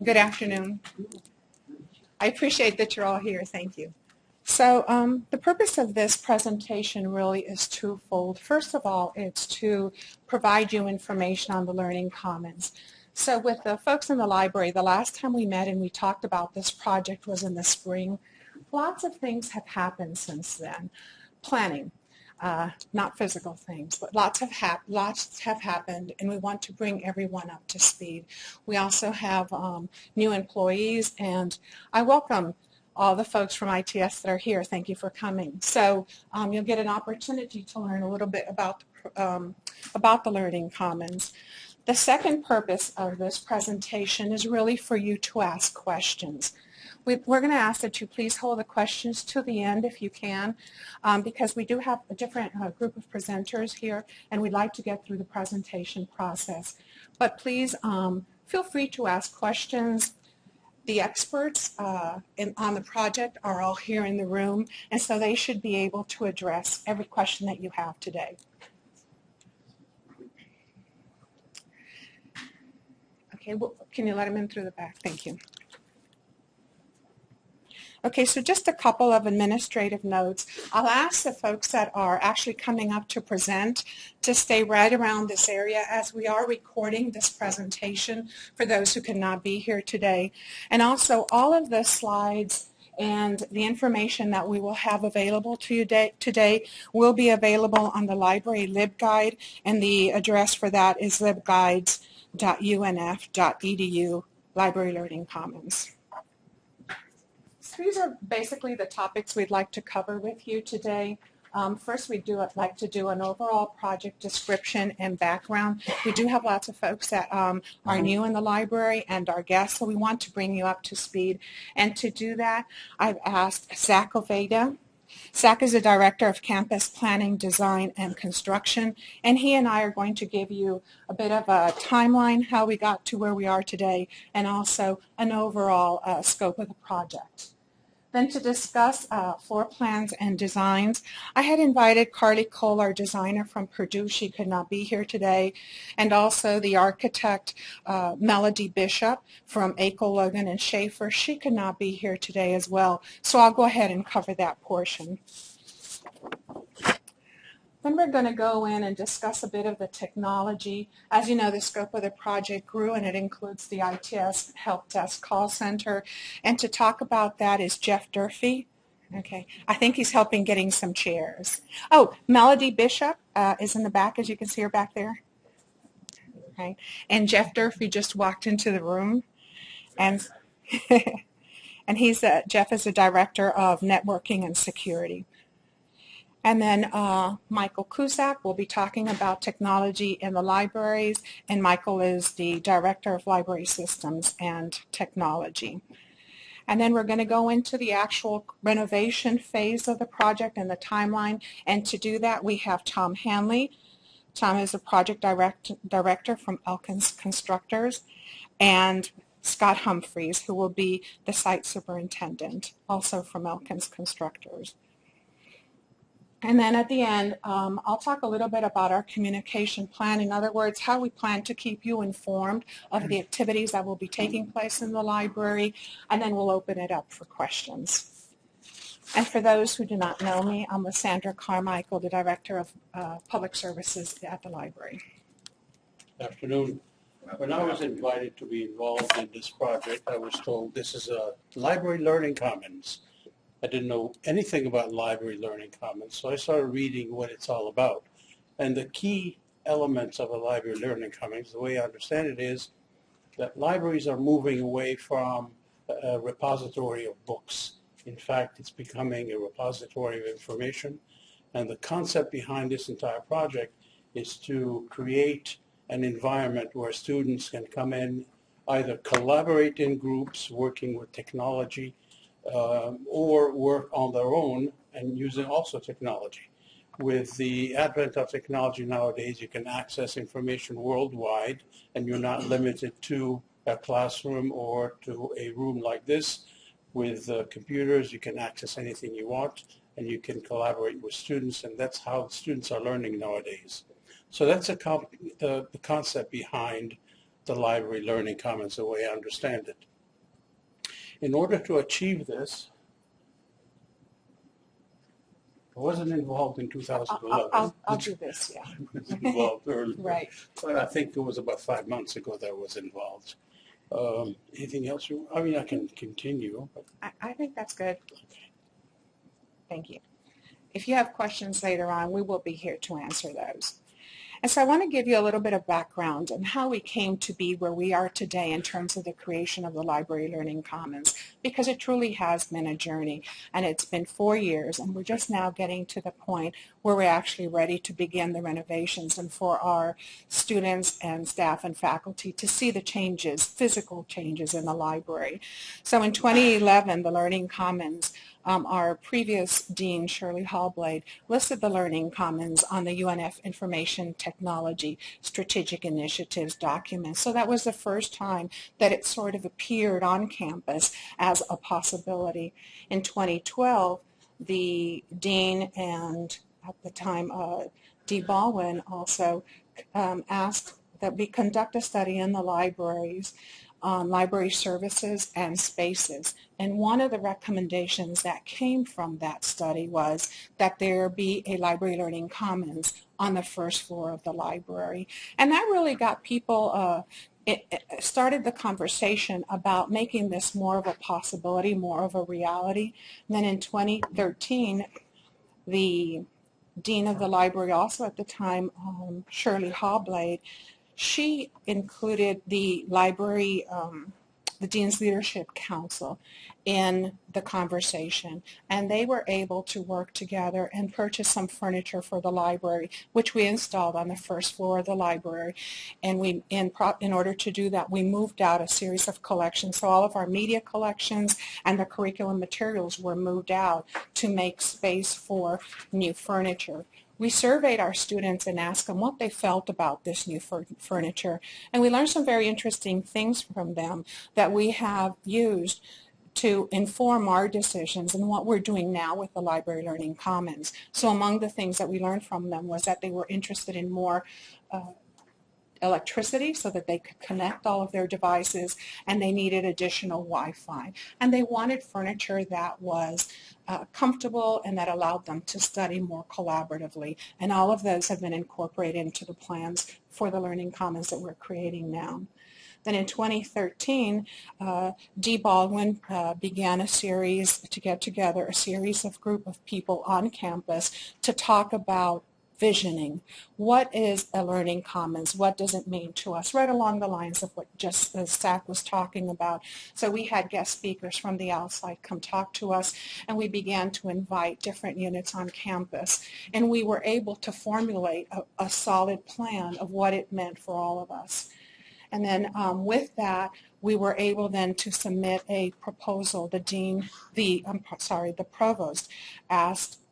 Good afternoon. I appreciate that you're all here. Thank you. So the purpose of this presentation really is twofold. First of all, it's to provide you information on the Learning Commons. So with the folks in the library, the last time we met and we talked about this project was in the spring. Lots of things have happened since then. Planning. Not physical things, but lots have happened, and we want to bring everyone up to speed. We also have new employees, and I welcome all the folks from ITS that are here. Thank you for coming. So you'll get an opportunity to learn a little bit about the Learning Commons. The second purpose of this presentation is really for you to ask questions. We're going to ask that you please hold the questions to the end if you can, because we do have a different group of presenters here, and we'd like to get through the presentation process. But please feel free to ask questions. The experts on the project are all here in the room, and so they should be able to address every question that you have today. Okay, well, can you let them in through the back? Thank you. Okay, so just a couple of administrative notes. I'll ask the folks that are actually coming up to present to stay right around this area as we are recording this presentation for those who cannot be here today. And also all of the slides and the information that we will have available to you today will be available on the library LibGuide, and the address for that is libguides.unf.edu, Library Learning Commons. These are basically the topics we'd like to cover with you today. First, we'd like to do an overall project description and background. We do have lots of folks that are new in the library and our guests, so we want to bring you up to speed. And to do that, I've asked Zach Oveda. Zach is the Director of Campus Planning, Design, and Construction, and he and I are going to give you a bit of a timeline, how we got to where we are today, and also an overall scope of the project. Then to discuss floor plans and designs, I had invited Carly Cole, our designer from Purdue. She could not be here today. And also the architect, Melody Bishop from Akel, Logan, and Schaefer. She could not be here today as well. So I'll go ahead and cover that portion. Then we're going to go in and discuss a bit of the technology. As you know, the scope of the project grew, and it includes the ITS Help Desk Call Center. And to talk about that is Jeff Durfee. Okay, I think he's helping getting some chairs. Oh, Melody Bishop is in the back, as you can see her back there. Okay, and Jeff Durfee just walked into the room, and and Jeff is the Director of Networking and Security. And then Michael Cusack will be talking about technology in the libraries, and Michael is the Director of Library Systems and Technology. And then we're going to go into the actual renovation phase of the project and the timeline, and to do that we have Tom Hanley. Tom is the Project Director from Elkins Constructors, and Scott Humphreys, who will be the Site Superintendent, also from Elkins Constructors. And then at the end, I'll talk a little bit about our communication plan. In other words, how we plan to keep you informed of the activities that will be taking place in the library, and then we'll open it up for questions. And for those who do not know me, I'm with Sandra Carmichael, the Director of Public Services at the library. Good afternoon. When I was invited to be involved in this project, I was told this is a Library Learning Commons. I didn't know anything about Library Learning Commons, so I started reading what it's all about. And the key elements of a Library Learning Commons, the way I understand it, is that libraries are moving away from a repository of books. In fact, it's becoming a repository of information. And the concept behind this entire project is to create an environment where students can come in, either collaborate in groups working with technology, or work on their own and using also technology. With the advent of technology nowadays, you can access information worldwide, and you're not limited to a classroom or to a room like this. With computers, you can access anything you want, and you can collaborate with students, and that's how students are learning nowadays. So that's the concept behind the library learning commons the way I understand it. In order to achieve this, I wasn't involved in 2011. I'll do this, yeah. I was involved earlier. Right. But I think it was about 5 months ago that I was involved. Anything else? I mean, I can continue. But I think that's good. Thank you. If you have questions later on, we will be here to answer those. And so I want to give you a little bit of background on how we came to be where we are today in terms of the creation of the Library Learning Commons, because it truly has been a journey, and it's been 4 years, and we're just now getting to the point where we're actually ready to begin the renovations and for our students and staff and faculty to see the changes, physical changes in the library. So in 2011, the Learning Commons, our previous dean, Shirley Hallblade, listed the Learning Commons on the UNF Information Technology Strategic Initiatives document. So that was the first time that it sort of appeared on campus as a possibility. In 2012, the dean and at the time Dee Baldwin also asked that we conduct a study in the libraries on library services and spaces. And one of the recommendations that came from that study was that there be a Library Learning Commons on the first floor of the library. And that really got people, it started the conversation about making this more of a possibility, more of a reality. And then in 2013, the dean of the library, also at the time, Shirley Hallblade, she included the library, the Dean's Leadership Council in the conversation, and they were able to work together and purchase some furniture for the library, which we installed on the first floor of the library. And we, in order to do that, we moved out a series of collections. So all of our media collections and the curriculum materials were moved out to make space for new furniture. We surveyed our students and asked them what they felt about this new furniture, and we learned some very interesting things from them that we have used to inform our decisions and what we're doing now with the Library Learning Commons. So among the things that we learned from them was that they were interested in more electricity so that they could connect all of their devices, and they needed additional Wi-Fi. And they wanted furniture that was comfortable and that allowed them to study more collaboratively. And all of those have been incorporated into the plans for the Learning Commons that we're creating now. Then in 2013, Dee Baldwin began a series to get together, a series of group of people on campus to talk about visioning. What is a learning commons? What does it mean to us? Right along the lines of what just Zach was talking about. So we had guest speakers from the outside come talk to us, and we began to invite different units on campus. And we were able to formulate a solid plan of what it meant for all of us. And then with that, we were able then to submit a proposal. The provost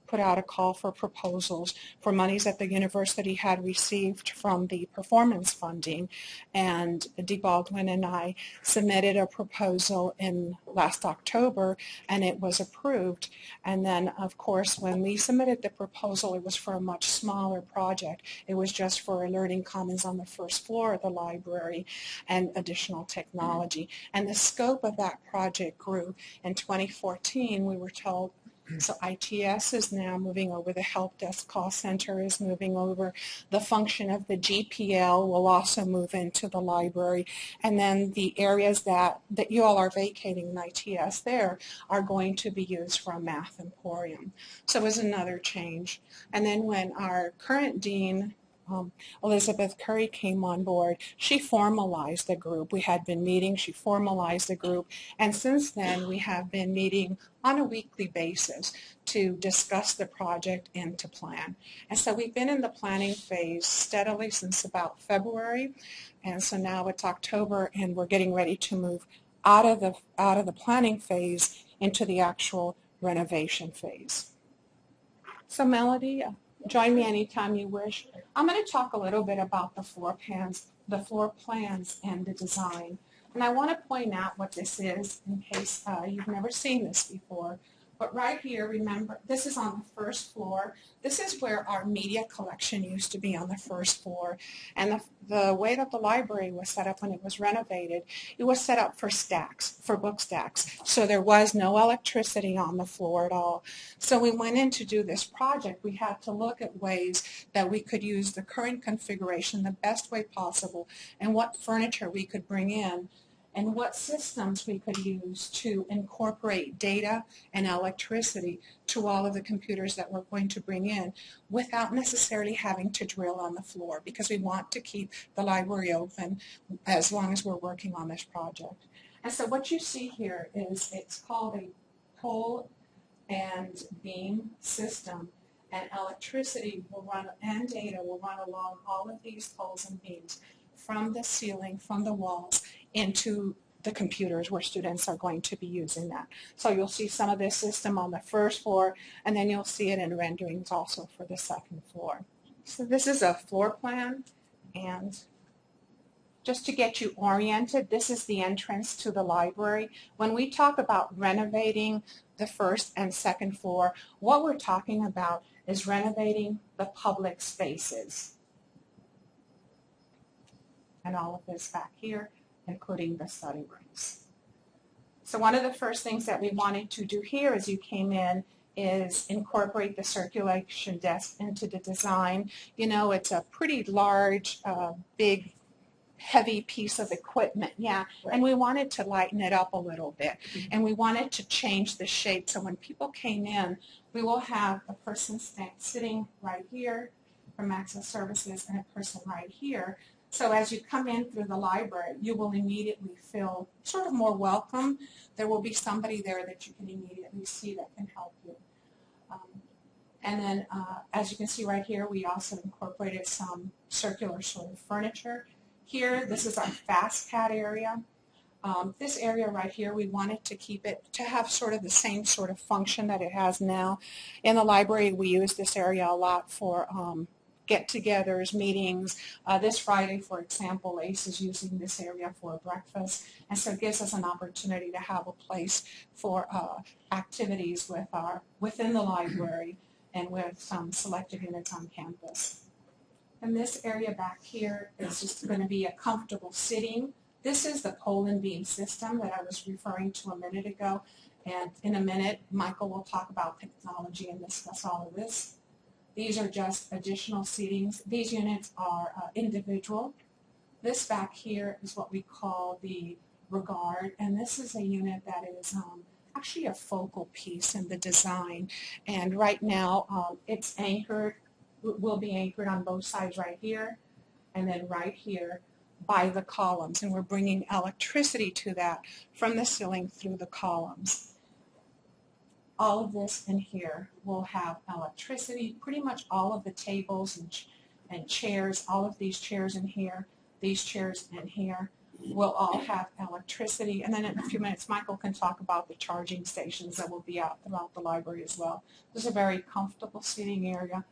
put out a call for proposals for monies that the university had received from the performance funding, and Dee Baldwin and I submitted a proposal in last October, and it was approved. And then of course when we submitted the proposal, it was for a much smaller project. It was just for a learning commons on the first floor of the library and additional technology, and the scope of that project grew. In 2014 we were told, so ITS is now moving over, the help desk call center is moving over, the function of the GPL will also move into the library, and then the areas that you all are vacating in ITS there are going to be used for a math emporium. So it was another change. And then when our current dean, Elizabeth Curry, came on board, she formalized the group. We had been meeting, she formalized the group, and since then we have been meeting on a weekly basis to discuss the project and to plan. And so we've been in the planning phase steadily since about February, and so now it's October and we're getting ready to move out of the planning phase into the actual renovation phase. So Melody, join me anytime you wish. I'm going to talk a little bit about the floor plans and the design. And I want to point out what this is in case you've never seen this before. But right here, remember, this is on the first floor. This is where our media collection used to be, on the first floor. And the way that the library was set up when it was renovated, it was set up for stacks, for book stacks. So there was no electricity on the floor at all. So we went in to do this project. We had to look at ways that we could use the current configuration the best way possible, and what furniture we could bring in, and what systems we could use to incorporate data and electricity to all of the computers that we're going to bring in without necessarily having to drill on the floor, because we want to keep the library open as long as we're working on this project. And so what you see here is, it's called a pole and beam system, and electricity will run, and data will run along all of these poles and beams from the ceiling, from the walls, into the computers where students are going to be using that. So you'll see some of this system on the first floor, and then you'll see it in renderings also for the second floor. So this is a floor plan, and just to get you oriented, this is the entrance to the library. When we talk about renovating the first and second floor, what we're talking about is renovating the public spaces. And all of this back here, including the study rooms. So one of the first things that we wanted to do here as you came in is incorporate the circulation desk into the design. You know, it's a pretty large, big, heavy piece of equipment, yeah, and we wanted to lighten it up a little bit, and we wanted to change the shape. So when people came in, we will have a person sitting right here from Access Services and a person right here. So as you come in through the library, you will immediately feel sort of more welcome. There will be somebody there that you can immediately see that can help you. And then as you can see right here, we also incorporated some circular sort of furniture. Here, this is our fast pad area. This area right here, we wanted to keep it to have sort of the same sort of function that it has now. In the library, we use this area a lot for get-togethers, meetings. This Friday, for example, ACE is using this area for breakfast, and so it gives us an opportunity to have a place for activities within the library and with some selected units on campus. And this area back here is just going to be a comfortable sitting. This is the pole and beam system that I was referring to a minute ago, and in a minute, Michael will talk about technology and discuss all of this. These are just additional seatings. These units are individual. This back here is what we call the regard, and this is a unit that is actually a focal piece in the design. And right now it's anchored, will be anchored on both sides right here and then right here by the columns, and we're bringing electricity to that from the ceiling through the columns. All of this in here will have electricity. Pretty much all of the tables and chairs, all of these chairs in here, these chairs in here, will all have electricity. And then in a few minutes, Michael can talk about the charging stations that will be out throughout the library as well. This is a very comfortable seating area.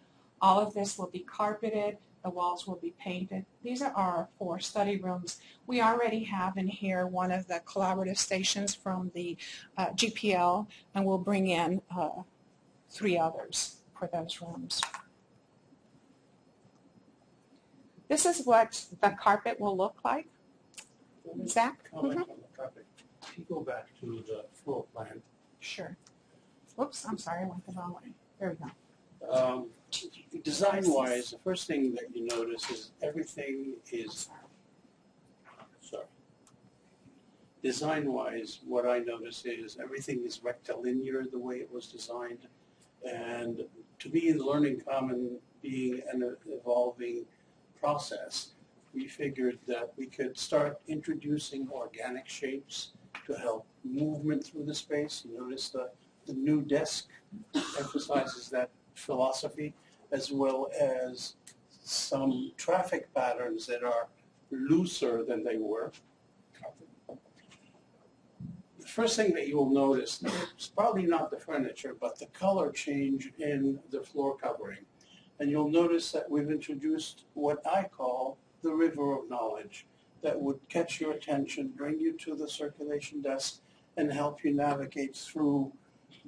All of this will be carpeted. The walls will be painted. These are our 4 study rooms. We already have in here one of the collaborative stations from the GPL, and we'll bring in 3 others for those rooms. This is what the carpet will look like. Zach? Comment on the carpet. If you go back to the floor plan. Sure. Whoops, I'm sorry, I went the wrong way. There we go. Design-wise, the first thing that you notice is everything is, Design-wise, what I notice is everything is rectilinear the way it was designed. And to be in the Learning Common being an evolving process, we figured that we could start introducing organic shapes to help movement through the space. You notice the new desk emphasizes that philosophy, as well as some traffic patterns that are looser than they were. The first thing that you will notice is probably not the furniture, but the color change in the floor covering. And you'll notice that we've introduced what I call the river of knowledge that would catch your attention, bring you to the circulation desk, and help you navigate through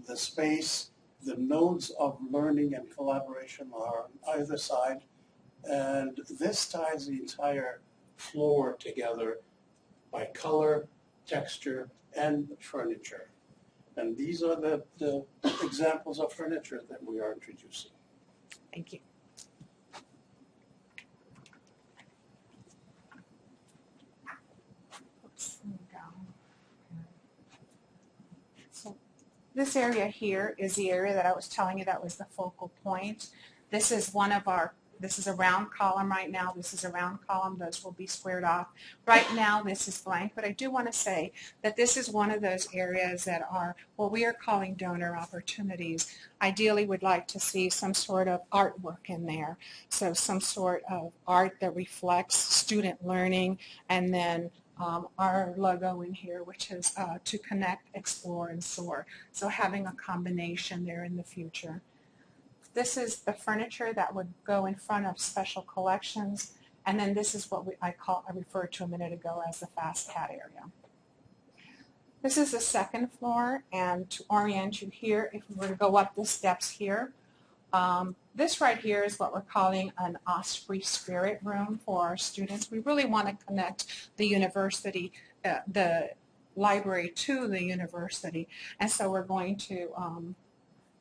the space, the nodes of learning and collaboration are on either side, and this ties the entire floor together by color, texture, and furniture. And these are the examples of furniture that we are introducing. Thank you. Oops, there we go. So this area here is the area that I was telling you that was the focal point. This is one of our, this is a round column right now. This is a round column. Those will be squared off. Right now this is blank, but I do want to say that this is one of those areas that are what we are calling donor opportunities. Ideally we'd like to see some sort of artwork in there. So some sort of art that reflects student learning, and then our logo in here, which is to connect, explore, and soar. So having a combination there in the future. This is the furniture that would go in front of special collections, and then this is what I referred to a minute ago as the fast cat area. This is the second floor, and to orient you here, if we were to go up the steps here, this right here is what we're calling an Osprey Spirit Room for our students. We really want to connect the university, the library to the university, and so we're going to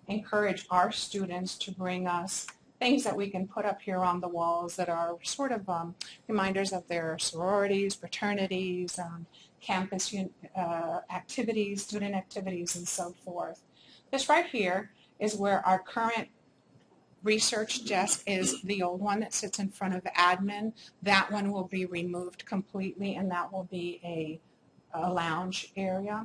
encourage our students to bring us things that we can put up here on the walls that are sort of reminders of their sororities, fraternities, campus activities, student activities, and so forth. This right here is where our current research desk is, the old one that sits in front of admin. That one will be removed completely, and that will be a lounge area.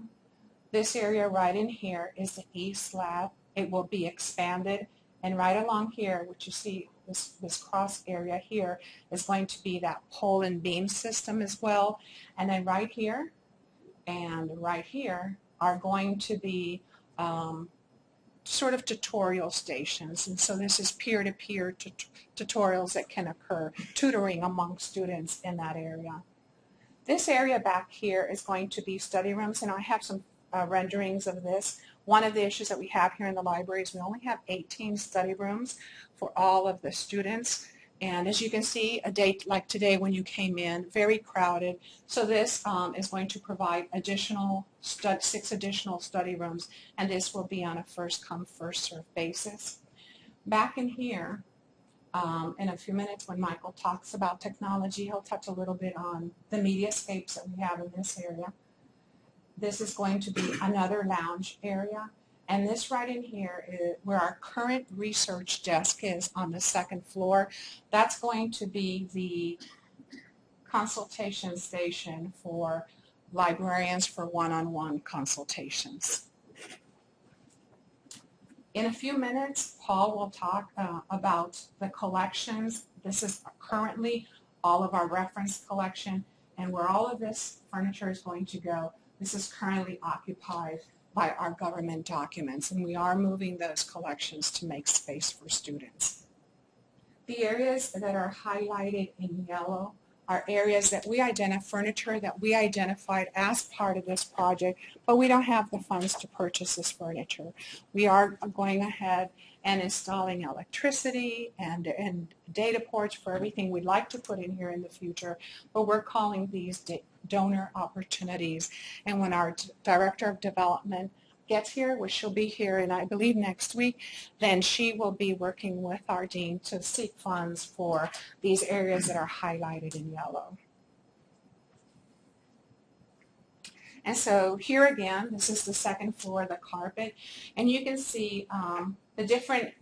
This area right in here is the East Lab. It will be expanded, and right along here, which you see this cross area here, is going to be that pole and beam system as well. And then right here and right here are going to be sort of tutorial stations, and so this is peer-to-peer tutorials that can occur, tutoring among students in that area. This area back here is going to be study rooms, and I have some renderings of this. One of the issues that we have here in the library is we only have 18 study rooms for all of the students, and as you can see, a day like today when you came in, very crowded. So this is going to provide additional 6 additional study rooms, and this will be on a first come first served basis. Back in here, in a few minutes when Michael talks about technology, he'll touch a little bit on the mediascapes that we have in this area. This is going to be another lounge area, and this right in here is where our current research desk is on the second floor. That's going to be the consultation station for librarians for one-on-one consultations. In a few minutes, Paul will talk about the collections. This is currently all of our reference collection, and where all of this furniture is going to go. This is currently occupied by our government documents, and we are moving those collections to make space for students. The areas that are highlighted in yellow are areas that we furniture that we identified as part of this project, but we don't have the funds to purchase this furniture. We are going ahead and installing electricity and data ports for everything we'd like to put in here in the future, but we're calling these donor opportunities. And when our Director of Development gets here, which she'll be here and I believe next week, then she will be working with our dean to seek funds for these areas that are highlighted in yellow. And so here again, this is the second floor, the carpet, and you can see the different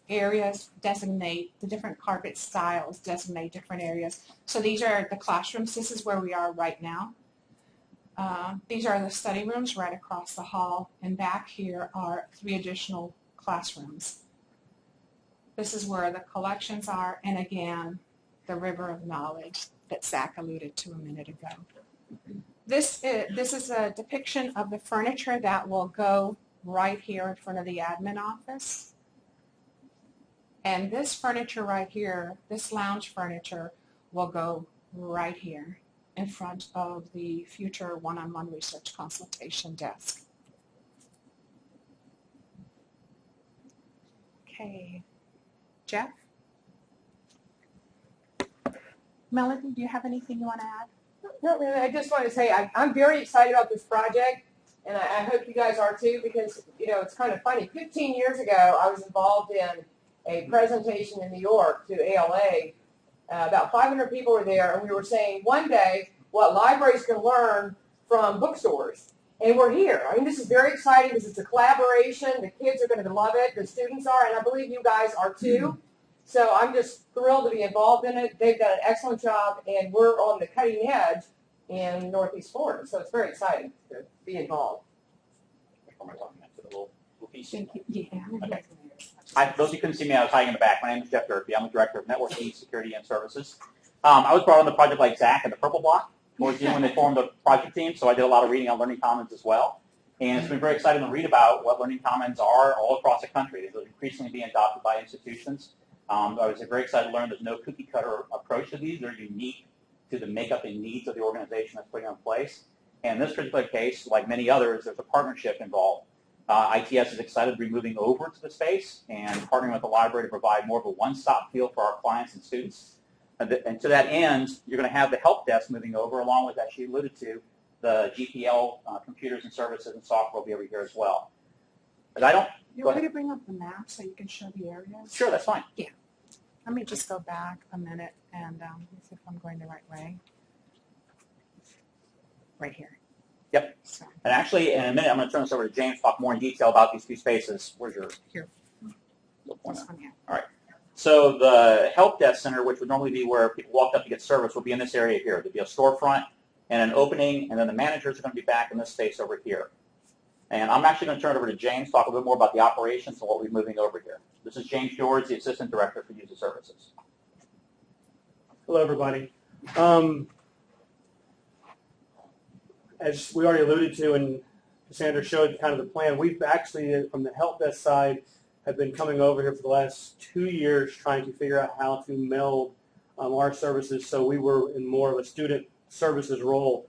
areas designate, the different carpet styles designate different areas. So these are the classrooms. This is where we are right now. These are the study rooms right across the hall, and back here are 3 additional classrooms. This is where the collections are, and again, the river of knowledge that Zach alluded to a minute ago. This is a depiction of the furniture that will go right here in front of the admin office. And this furniture right here, this lounge furniture, will go right here in front of the future one-on-one research consultation desk. Okay. Jeff? Melody, do you have anything you want to add? Not really. I just want to say I'm very excited about this project, and I hope you guys are too, because, it's kind of funny. 15 years ago, I was involved in a presentation in New York to ALA. About 500 people were there, and we were saying one day what libraries can learn from bookstores. And we're here. I mean, this is very exciting because it's a collaboration. The kids are going to love it. The students are, and I believe you guys are too. So I'm just thrilled to be involved in it. They've done an excellent job, and we're on the cutting edge in Northeast Florida. So it's very exciting to be involved. Thank you. Yeah. Okay. Hi, those of you who couldn't see me, I was hiding in the back. My name is Jeff Durfee. I'm the Director of Networking, Security, and Services. I was brought on the project like Zach and the Purple Block towards the end when they formed the project team, so I did a lot of reading on Learning Commons as well. And it's been very exciting to read about what Learning Commons are all across the country. They're increasingly being adopted by institutions. I was very excited to learn there's no cookie-cutter approach to these. They're unique to the makeup and needs of the organization that's putting them in place. And in this particular case, like many others, there's a partnership involved. ITS is excited to be moving over to the space and partnering with the library to provide more of a one-stop feel for our clients and students. And to that end, you're going to have the help desk moving over, along with, as she alluded to, the GPL computers and services and software will be over here as well. But I don't. You want me to bring up the map so you can show the areas? Sure, that's fine. Yeah. Let me just go back a minute and see if I'm going the right way. Right here. Yep. So, And actually, in a minute, I'm going to turn this over to James to talk more in detail about these two spaces. Where's yours? here. Look one This up. one here. All right. So the help desk center, which would normally be where people walked up to get service, will be in this area here. There'll be a storefront and an opening, and then the managers are going to be back in this space over here. And I'm actually going to turn it over to James to talk a bit more about the operations and what we're moving over here. This is James George, the Assistant Director for User Services. Hello, everybody. As we already alluded to and Cassandra showed kind of the plan, we've actually, from the help desk side, have been coming over here for the last 2 years trying to figure out how to meld our services, so we were in more of a student services role.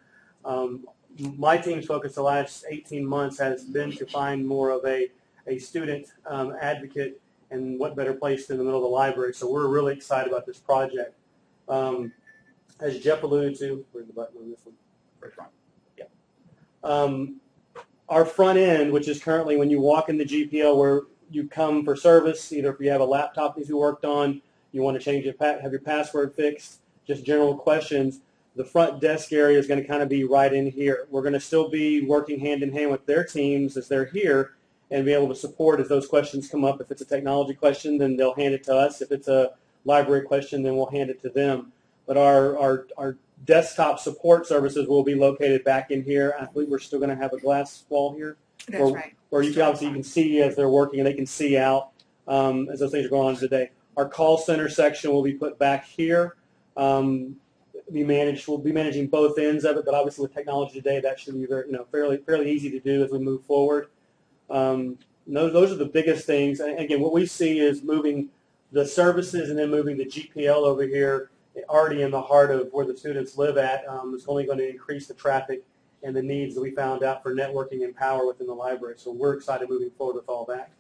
My team's focus the last 18 months has been to find more of a student advocate, and what better place than the middle of the library. So we're really excited about this project. As Jeff alluded to, where's the button on this one? Right front. Our front end, which is currently when you walk in the GPL where you come for service, either if you have a laptop that you worked on, you want to change it, have your password fixed, just general questions, the front desk area is going to kind of be right in here. We're going to still be working hand in hand with their teams as they're here and be able to support as those questions come up. If it's a technology question, then they'll hand it to us. If it's a library question, then we'll hand it to them. But our desktop support services will be located back in here. I believe we're still going to have a glass wall here. That's right. Where you can obviously you can see as they're working and they can see out as those things are going on today. Our call center section will be put back here. We'll be managing both ends of it, but obviously with technology today, that should be very, fairly easy to do as we move forward. Those are the biggest things. And again, what we see is moving the services and then moving the GPL over here, already in the heart of where the students live at. It's only going to increase the traffic and the needs that we found out for networking and power within the library. So we're excited moving forward with all that.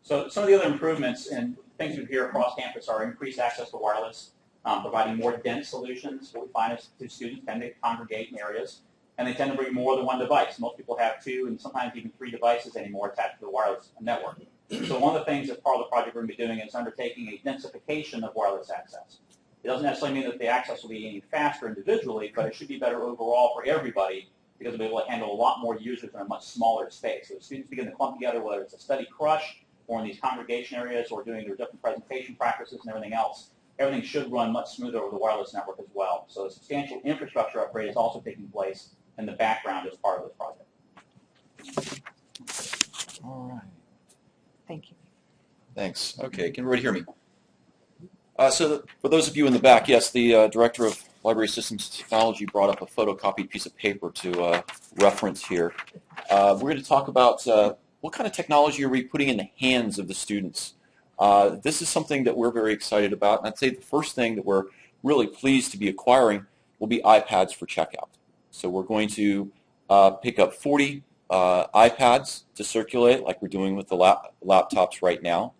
So some of the other improvements and things we hear across campus are increased access to wireless, providing more dense solutions. What we find is the students tend to congregate in areas, and they tend to bring more than one device. Most people have 2 and sometimes even 3 devices anymore attached to the wireless network. So one of the things that part of the project we're going to be doing is undertaking a densification of wireless access. It doesn't necessarily mean that the access will be any faster individually, but it should be better overall for everybody because we'll be able to handle a lot more users in a much smaller space. So if students begin to clump together, whether it's a study crush or in these congregation areas or doing their different presentation practices and everything else, everything should run much smoother over the wireless network as well. So a substantial infrastructure upgrade is also taking place in the background as part of this project. All right. Thank you. Thanks. Okay, can everybody hear me? So for those of you in the back, yes, the Director of Library Systems Technology brought up a photocopied piece of paper to reference here. We're going to talk about what kind of technology are we putting in the hands of the students. This is something that we're very excited about, and I'd say the first thing that we're really pleased to be acquiring will be iPads for checkout. So we're going to pick up 40 iPads to circulate, like we're doing with the laptops right now,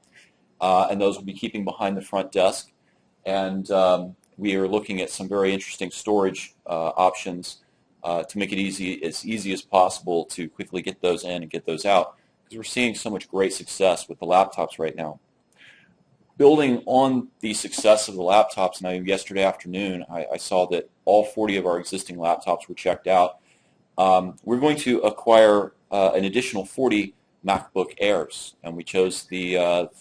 and those will be keeping behind the front desk. And we are looking at some very interesting storage options to make it as easy as possible to quickly get those in and get those out, because we're seeing so much great success with the laptops right now. Building on the success of the laptops, and yesterday afternoon I saw that all 40 of our existing laptops were checked out. We're going to acquire an additional 40 MacBook Airs, and we chose the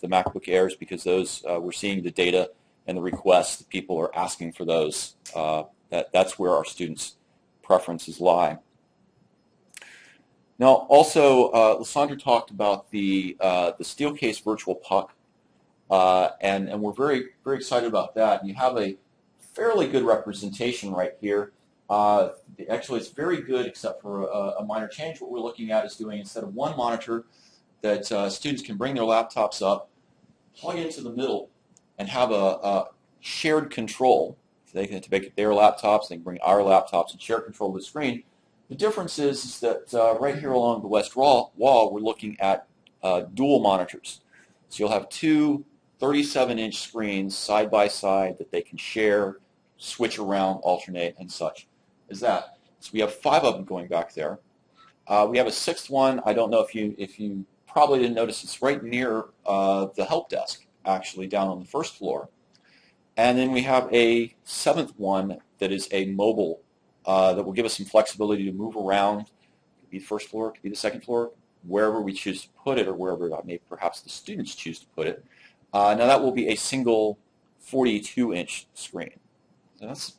MacBook Airs because those we're seeing the data and the requests that people are asking for those. That's where our students' preferences lie. Now, also, Lysandra talked about the Steelcase Virtual Puck, and we're very excited about that. And you have a fairly good representation right here. Actually, it's very good except for a minor change. What we're looking at is doing, instead of one monitor, that students can bring their laptops up, plug into the middle, and have a shared control. So they can take their laptops, they can bring our laptops and share control of the screen. The difference is that right here along the west wall, we're looking at dual monitors. So you'll have two 37-inch screens side by side that they can share, switch around, alternate, and such as that. So we have 5 of them going back there. We have a 6th one. I don't know if you probably didn't notice, it's right near the help desk, actually, down on the 1st floor. And then we have a 7th one that is a mobile that will give us some flexibility to move around. It could be the 1st floor, it could be the 2nd floor, wherever we choose to put it, or wherever maybe perhaps the students choose to put it. Now that will be a single 42-inch screen. So that's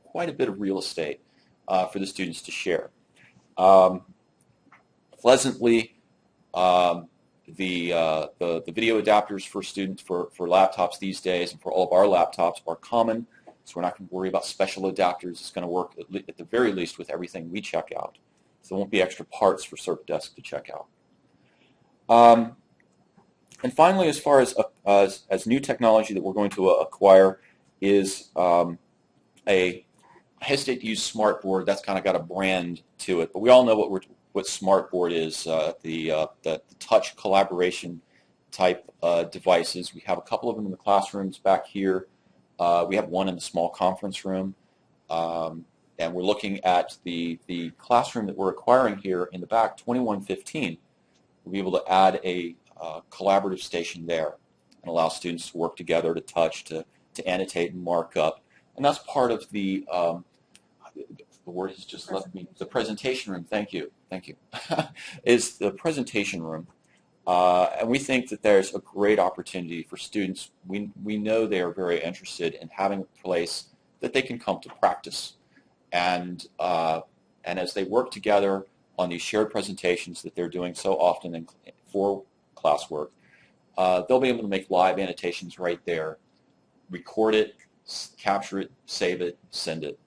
quite a bit of real estate for the students to share. Pleasantly, the video adapters for students for laptops these days and for all of our laptops are common, so we're not going to worry about special adapters. It's going to work at the very least with everything we check out. So there won't be extra parts for CertDesk to check out. And finally, as far as new technology that we're going to acquire is I hesitate to use smartboard. That's kind of got a brand to it, but we all know what smartboard is. The touch collaboration type devices. We have a couple of them in the classrooms back here. We have one in the small conference room, and we're looking at the classroom that we're acquiring here in the back, 2115. We'll be able to add a collaborative station there and allow students to work together, to touch, to annotate and mark up. And that's part of the word has just left me, the presentation room. Thank you, is the presentation room. And we think that there's a great opportunity for students. We know they are very interested in having a place that they can come to practice. And as they work together on these shared presentations that they're doing so often for classwork, they'll be able to make live annotations right there, record it, capture it, save it, send it.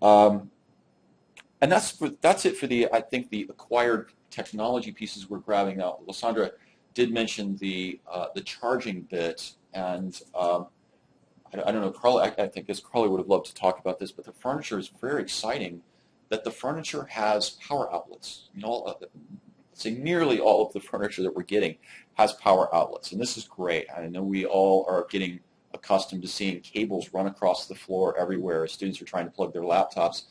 And that's it for I think the acquired technology pieces we're grabbing out. Lysandra did mention the charging bit, and I don't know, Carly, I think Carly would have loved to talk about this, but the furniture is very exciting. That the furniture has power outlets. Say nearly all of the furniture that we're getting has power outlets, and this is great. I know we all are getting accustomed to seeing cables run across the floor everywhere as students are trying to plug their laptops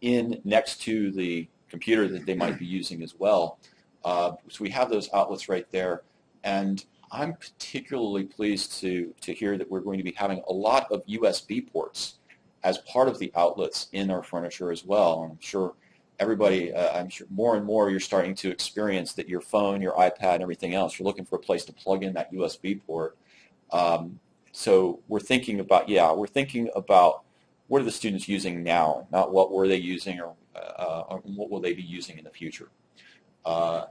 in next to the computer that they might be using as well. So we have those outlets right there, and I'm particularly pleased to hear that we're going to be having a lot of USB ports as part of the outlets in our furniture as well. And I'm sure everybody, I'm sure more and more you're starting to experience that your phone, your iPad, and everything else, you're looking for a place to plug in that USB port. So we're thinking about, what are the students using now, not what were they using or what will they be using in the future. I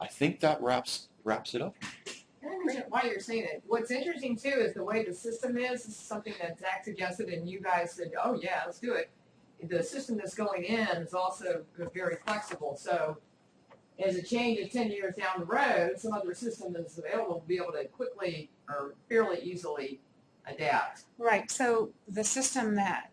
think that wraps it up. While you're saying it, what's interesting too is the way the system is. This is something that Zach suggested, and you guys said, "Oh yeah, let's do it." The system that's going in is also very flexible. So, as it changes 10 years down the road, some other system that's available will be able to quickly or fairly easily adapt. Right. So the system that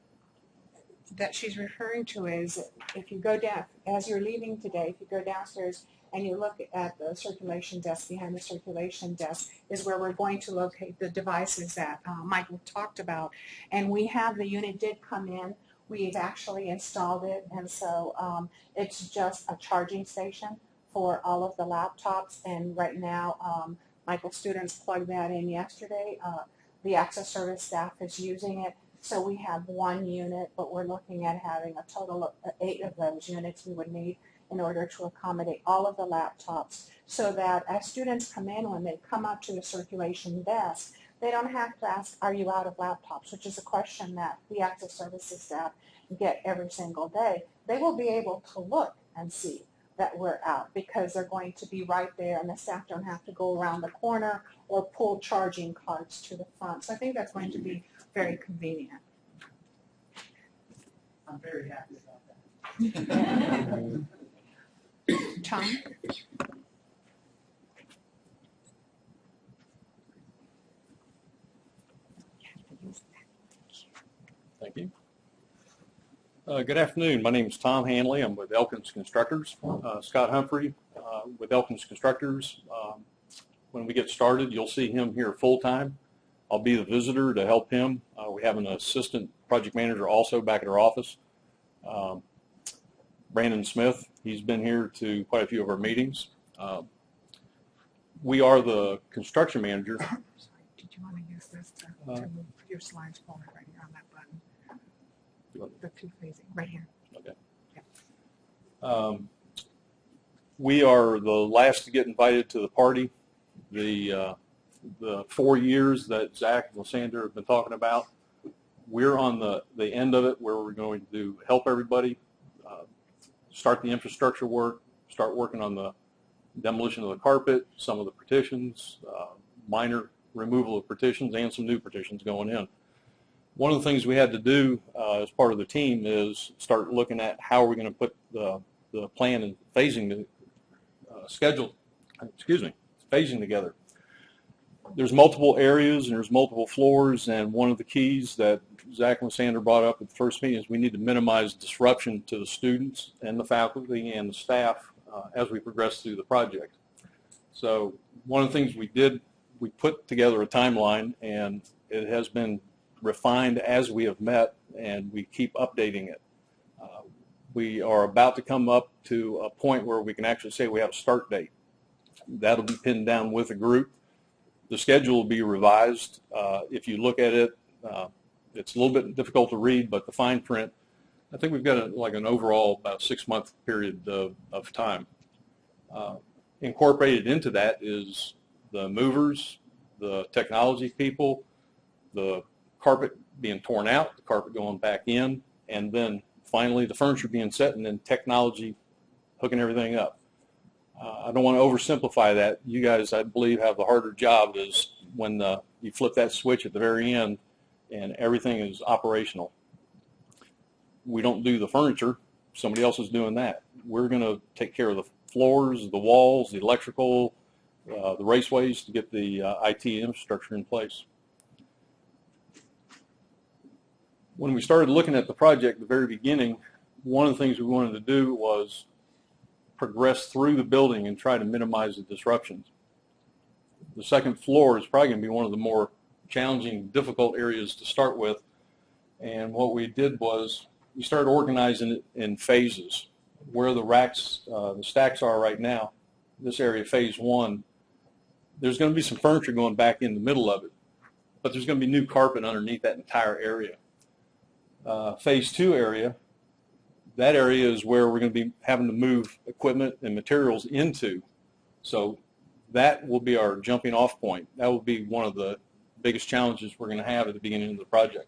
that she's referring to is if you go down, as you're leaving today, if you go downstairs and you look at the circulation desk, behind the circulation desk is where we're going to locate the devices that Michael talked about. And we have, the unit did come in. We've actually installed it, and so it's just a charging station for all of the laptops. And right now, Michael's students plugged that in yesterday. The access service staff is using it. So we have one unit, but we're looking at having a total of 8 of those units we would need in order to accommodate all of the laptops, so that as students come in, when they come up to the circulation desk, they don't have to ask, are you out of laptops, which is a question that the access services staff get every single day. They will be able to look and see that we're out because they're going to be right there, and the staff don't have to go around the corner or pull charging cards to the front. So I think that's going to be very convenient. I'm very happy about that. Tom? Thank you. Good afternoon. My name is Tom Hanley. I'm with Elkins Constructors. Scott Humphrey with Elkins Constructors. When we get started, you'll see him here full-time. I'll be the visitor to help him. We have an assistant project manager also back at our office. Brandon Smith, he's been here to quite a few of our meetings. We are the construction manager. Sorry, did you want to use this to move your slides forward right here on that button? The two facing, right here. Okay. Yeah. We are the last to get invited to the party. The 4 years that Zach and Lysander have been talking about, we're on the end of it, where we're going to help everybody start the infrastructure work, start working on the demolition of the carpet, some of the partitions, minor removal of partitions, and some new partitions going in. One of the things we had to do as part of the team is start looking at how we're going to put the plan and phasing phasing together. There's multiple areas and there's multiple floors, and one of the keys that Zach and Lysander brought up at the first meeting is we need to minimize disruption to the students and the faculty and the staff as we progress through the project. So one of the things we did, we put together a timeline, and it has been refined as we have met, and we keep updating it. We are about to come up to a point where we can actually say we have a start date. That'll be pinned down with a group. The schedule will be revised. If you look at it, it's a little bit difficult to read, but the fine print, I think we've got like an overall about 6-month period of time. Incorporated into that is the movers, the technology people, the carpet being torn out, the carpet going back in, and then finally the furniture being set, and then technology hooking everything up. I don't want to oversimplify that. You guys, I believe, have the harder job is when you flip that switch at the very end and everything is operational. We don't do the furniture. Somebody else is doing that. We're going to take care of the floors, the walls, the electrical, the raceways to get the IT infrastructure in place. When we started looking at the project at the very beginning, one of the things we wanted to do was progress through the building and try to minimize the disruptions. The second floor is probably going to be one of the more challenging, difficult areas to start with. And what we did was we started organizing it in phases. Where the racks, the stacks are right now, this area, phase 1, there's going to be some furniture going back in the middle of it, but there's going to be new carpet underneath that entire area. Phase 2 area, that area is where we're going to be having to move equipment and materials into. So that will be our jumping off point. That will be one of the biggest challenges we're going to have at the beginning of the project.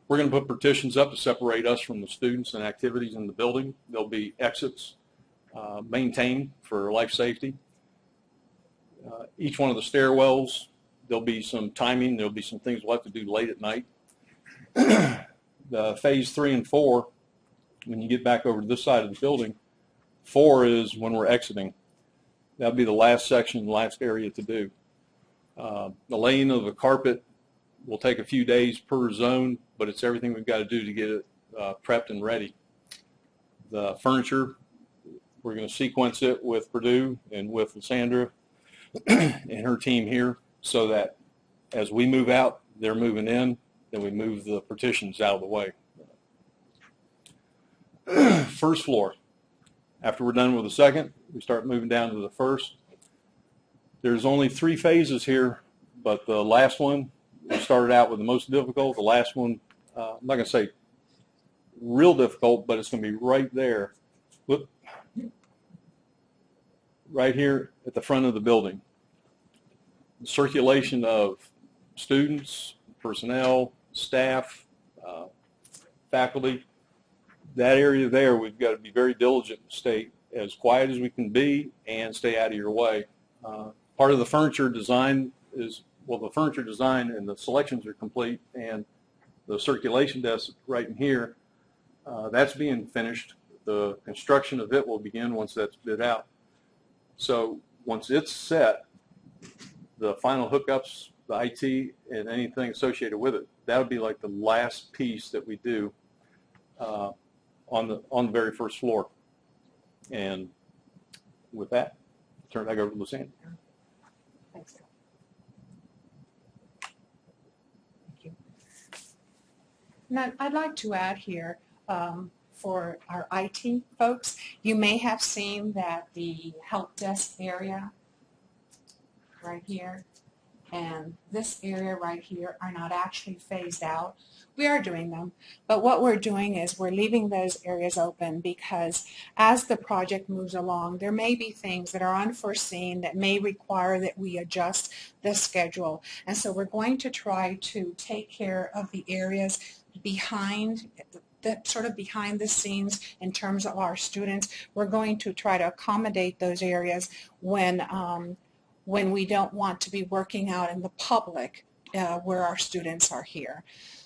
We're going to put partitions up to separate us from the students and activities in the building. There'll be exits maintained for life safety. Each one of the stairwells, there'll be some timing. There'll be some things we'll have to do late at night. The phase 3 and 4, when you get back over to this side of the building, 4 is when we're exiting. That'll be the last section, last area to do. The laying of the carpet will take a few days per zone, but it's everything we've got to do to get it prepped and ready. The furniture, we're going to sequence it with Purdue and with Lysandra and her team here so that as we move out, they're moving in, then we move the partitions out of the way. First floor. After we're done with the second, we start moving down to the first. There's only 3 phases here, but the last one, we started out with the most difficult. The last one, I'm not going to say real difficult, but it's going to be right there. Whoop. Right here at the front of the building. The circulation of students, personnel, staff, faculty, that area there, we've got to be very diligent and stay as quiet as we can be and stay out of your way. Part of the furniture design is, well, the furniture design and the selections are complete, and the circulation desk right in here, that's being finished. The construction of it will begin once that's bid out. So once it's set, the final hookups, the IT, and anything associated with it, that would be like the last piece that we do on the very first floor. And with that, I'll turn it back over to Lysandra. Thanks. Thank you. Now, I'd like to add here, for our IT folks, you may have seen that the help desk area right here and this area right here are not actually phased out. We are doing them, but what we're doing is we're leaving those areas open because as the project moves along, there may be things that are unforeseen that may require that we adjust the schedule. And so we're going to try to take care of the areas behind sort of behind the scenes in terms of our students. We're going to try to accommodate those areas when we don't want to be working out in the public where our students are here.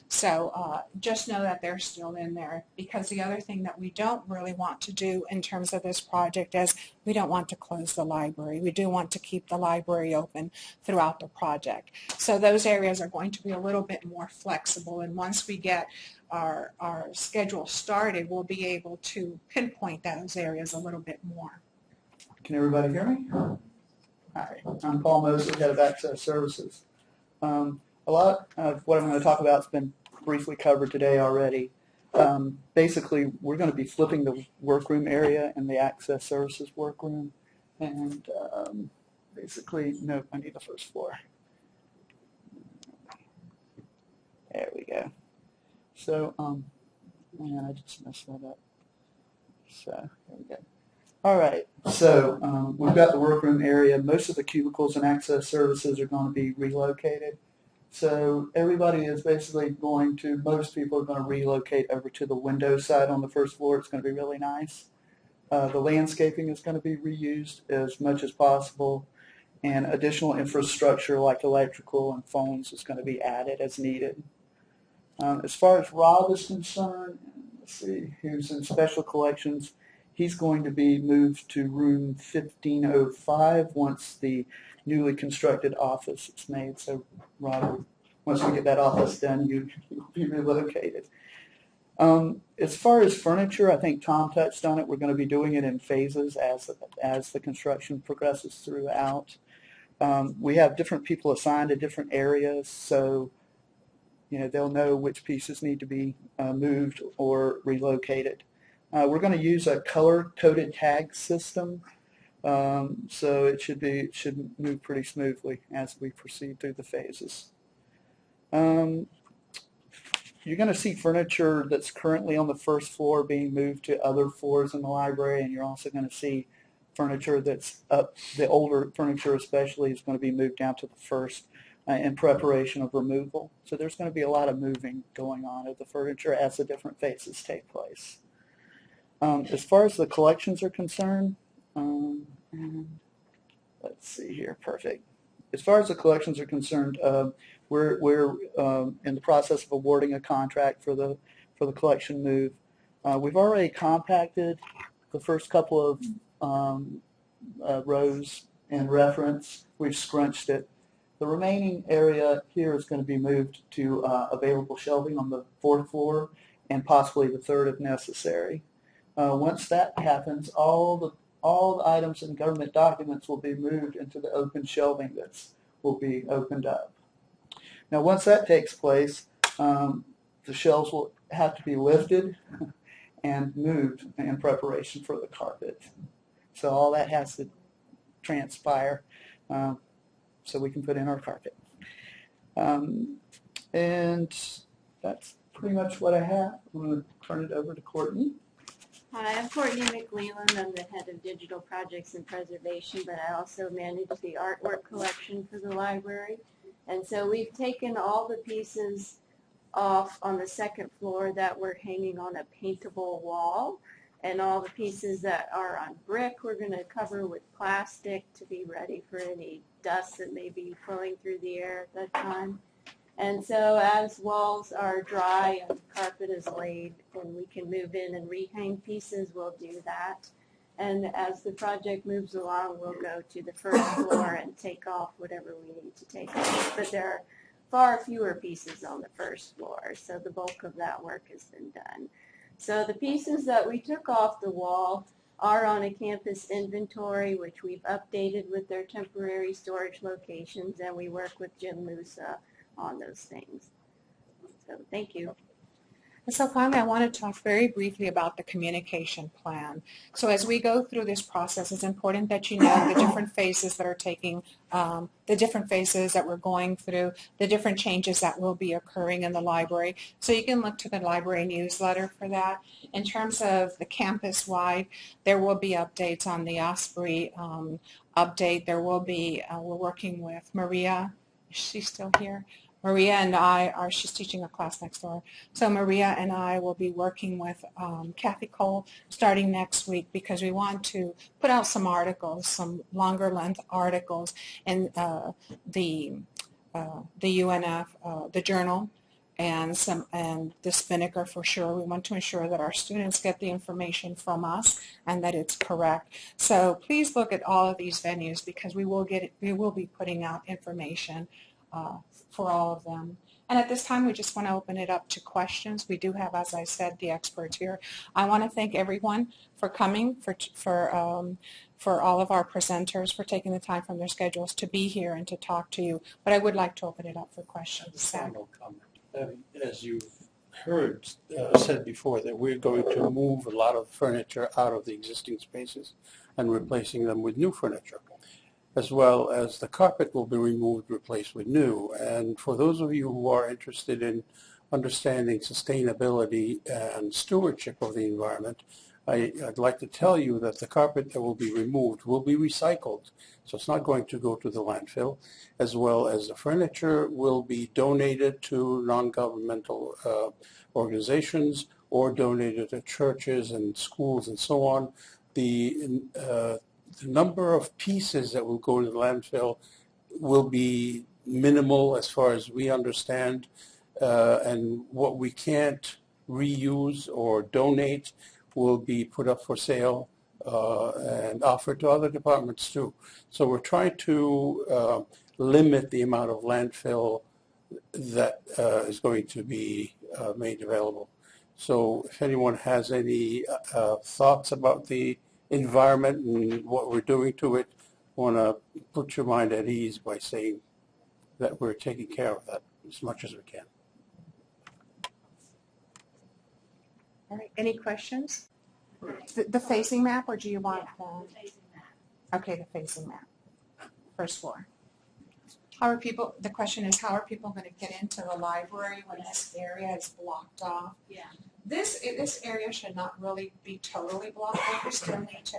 So just know that they're still in there, because the other thing that we don't really want to do in terms of this project is we don't want to close the library. We do want to keep the library open throughout the project. So those areas are going to be a little bit more flexible, and once we get our schedule started, we'll be able to pinpoint those areas a little bit more. Can everybody hear me? Hi, I'm Paul Mosley, Head of Access Services. A lot of what I'm going to talk about has been briefly covered today already. Basically, we're going to be flipping the workroom area and the Access Services workroom. And basically, no, I need the first floor. There we go. So, man, I just messed that up. So, there we go. All right, so we've got the workroom area. Most of the cubicles and Access Services are going to be relocated. So everybody is basically going to, most people are going to relocate over to the window side on the first floor. It's going to be really nice. The landscaping is going to be reused as much as possible, and additional infrastructure like electrical and phones is going to be added as needed. As far as Rob is concerned, let's see, who's in special collections, he's going to be moved to room 1505 once the newly constructed office is made. So, Robert, once we get that office done, you'll be relocated. As far as furniture, I think Tom touched on it. We're going to be doing it in phases as the construction progresses throughout. We have different people assigned to different areas, so they'll know which pieces need to be moved or relocated. We're going to use a color-coded tag system, so it should move pretty smoothly as we proceed through the phases. You're going to see furniture that's currently on the first floor being moved to other floors in the library, and you're also going to see furniture that's up, the older furniture especially, is going to be moved down to the first in preparation of removal. So there's going to be a lot of moving going on of the furniture as the different phases take place. As far as the collections are concerned, let's see here, perfect. As far as the collections are concerned, we're in the process of awarding a contract for the collection move. We've already compacted the first couple of rows in reference. We've scrunched it. The remaining area here is going to be moved to available shelving on the fourth floor, and possibly the third if necessary. Once that happens, all the items in government documents will be moved into the open shelving that will be opened up. Now, once that takes place, the shelves will have to be lifted and moved in preparation for the carpet. So all that has to transpire so we can put in our carpet. And that's pretty much what I have. I'm going to turn it over to Courtney. Hi, I'm Courtney McLeland. I'm the head of digital projects and preservation, but I also manage the artwork collection for the library. And so we've taken all the pieces off on the second floor that were hanging on a paintable wall, and all the pieces that are on brick we're going to cover with plastic to be ready for any dust that may be flowing through the air at that time. And so as walls are dry and carpet is laid and we can move in and rehang pieces, we'll do that. And as the project moves along, we'll go to the first floor and take off whatever we need to take off. But there are far fewer pieces on the first floor, so the bulk of that work has been done. So the pieces that we took off the wall are on a campus inventory, which we've updated with their temporary storage locations, and we work with Jim Musa on those things. So thank you. And so finally, I want to talk very briefly about the communication plan. So as we go through this process, it's important that you know the different phases that are taking, the different phases that we're going through, the different changes that will be occurring in the library. So you can look to the library newsletter for that. In terms of the campus-wide, there will be updates on the Osprey update. There will be, we're working with Maria. Is she still here? Maria and I she's teaching a class next door. So Maria and I will be working with Kathy Cole starting next week because we want to put out some articles, some longer length articles in the UNF, the journal, and the Spinnaker for sure. We want to ensure that our students get the information from us and that it's correct. So please look at all of these venues because we will be putting out information for all of them. And at this time, we just want to open it up to questions. We do have, as I said, the experts here. I want to thank everyone for coming, for all of our presenters, for taking the time from their schedules to be here and to talk to you. But I would like to open it up for questions. Final comment. As you've heard said before, that we're going to move a lot of furniture out of the existing spaces and replacing them with new furniture, as well as the carpet will be removed, replaced with new. And for those of you who are interested in understanding sustainability and stewardship of the environment, I'd like to tell you that the carpet that will be removed will be recycled. So it's not going to go to the landfill, as well as the furniture will be donated to non-governmental organizations or donated to churches and schools and so on. The number of pieces that will go to the landfill will be minimal as far as we understand, and what we can't reuse or donate will be put up for sale and offered to other departments too. So we're trying to limit the amount of landfill that is going to be made available. So if anyone has any thoughts about the environment and what we're doing to it, I want to put your mind at ease by saying that we're taking care of that as much as we can. All right, any questions? The facing map, or do you want The facing map. Okay, the facing map, first floor. How are people, the question is, how are people going to get into the library when this area is blocked off? Yeah. This area should not really be totally blocked off. We still need to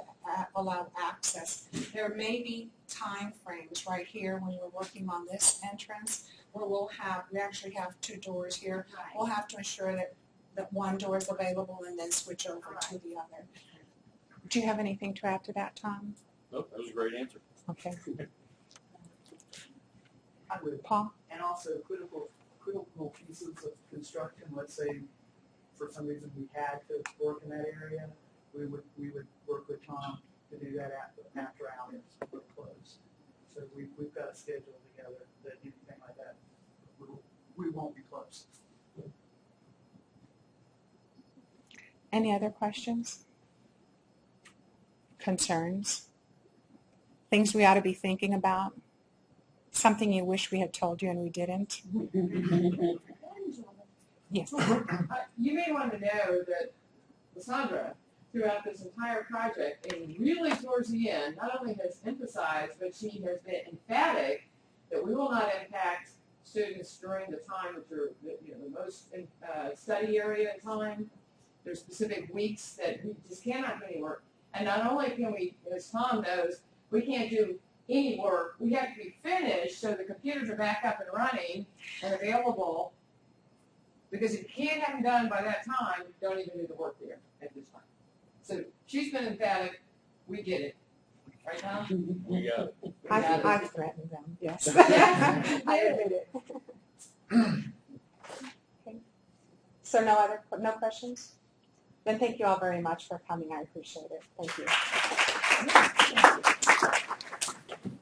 allow access. There may be time frames right here when we're working on this entrance where we actually have two doors here. Right. We'll have to ensure that one door is available and then switch over to the other. Do you have anything to add to that, Tom? Nope, that was a great answer. Okay. I would. Paul? And also critical pieces of construction, let's say for some reason we had to work in that area, we would work with Tom to do that after hours were closed. So we've got a schedule together that anything like that, we won't be closed. Any other questions? Concerns? Things we ought to be thinking about? Something you wish we had told you and we didn't? Yes. You may want to know that Sandra, throughout this entire project, and really towards the end, not only has emphasized, but she has been emphatic that we will not impact students during the time which are the most study area time. There's specific weeks that we just cannot do any work. And not only can we, as Tom knows, we can't do any work. We have to be finished so the computers are back up and running and available. Because if you can't have them done by that time, don't even do the work there at this time. So she's been emphatic. We get it. Right, Tom? We got it. I've threatened them, yes. I admit it. Okay. So no questions? Then thank you all very much for coming. I appreciate it. Thank you.